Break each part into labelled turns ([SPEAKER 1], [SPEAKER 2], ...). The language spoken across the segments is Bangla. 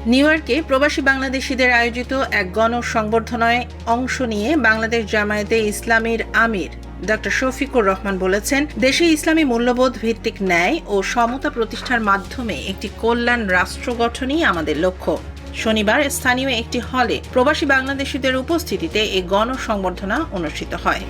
[SPEAKER 1] নিউ ইয়র্কে প্রবাসী বাংলাদেশিদের আয়োজিত এক গণসংবর্ধনায় অংশ নিয়ে বাংলাদেশ জামায়াতে ইসলামীর আমির ডক্টর শফিকুর রহমান বলেছেন, দেশে ইসলামী মূল্যবোধ ভিত্তিক ন্যায় ও সমতা প্রতিষ্ঠার মাধ্যমে একটি কল্যাণ রাষ্ট্র গঠনই আমাদের লক্ষ্য। শনিবার স্থানীয় একটি হলে প্রবাসী বাংলাদেশিদের উপস্থিতিতে এই গণসংবর্ধনা অনুষ্ঠিত হয়।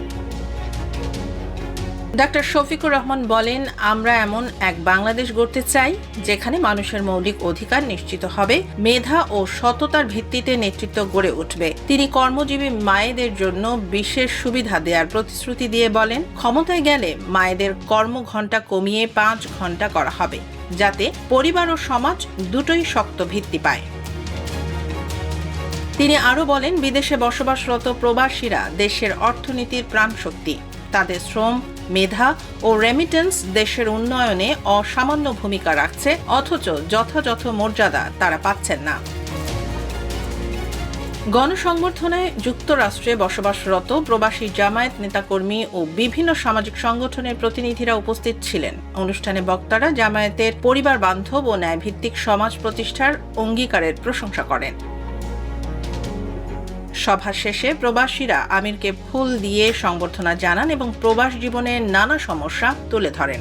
[SPEAKER 1] ডক্টর শফিকুর রহমান বলেন, আমরা এমন এক বাংলাদেশ গড়তে চাই যেখানে মানুষের মৌলিক অধিকার নিশ্চিত হবে, মেধা ও সততার ভিত্তিতে নেতৃত্ব গড়ে উঠবে। তিনি কর্মজীবী মায়েদের জন্য বিশেষ সুবিধা দেওয়ার প্রতিশ্রুতি দিয়ে বলেন, ক্ষমতায় গেলে মায়েদের কর্মঘণ্টা কমিয়ে 5 ঘণ্টা করা হবে, যাতে পরিবার ও সমাজ দুটোই শক্ত ভিত্তি পায়। তিনি আরও বলেন, বিদেশে বসবাসরত প্রবাসীরা দেশের অর্থনীতির প্রাণশক্তি। তাদের শ্রম, মেধা ও রেমিটেন্স দেশের উন্নয়নে অসামান্য ভূমিকা রাখছে, অথচ যথাযথ মর্যাদা তারা পাচ্ছেন না। গণসংবর্ধনায় যুক্তরাষ্ট্রে বসবাসরত প্রবাসী জামায়াত নেতাকর্মী ও বিভিন্ন সামাজিক সংগঠনের প্রতিনিধিরা উপস্থিত ছিলেন। অনুষ্ঠানে বক্তারা জামায়াতের পরিবার বান্ধব ও ন্যায়ভিত্তিক সমাজ প্রতিষ্ঠার অঙ্গীকারের প্রশংসা করেন। সভা শেষে প্রবাসীরা আমিরকে ফুল দিয়ে সংবর্ধনা জানান এবং প্রবাস জীবনের নানা সমস্যা তুলে ধরেন।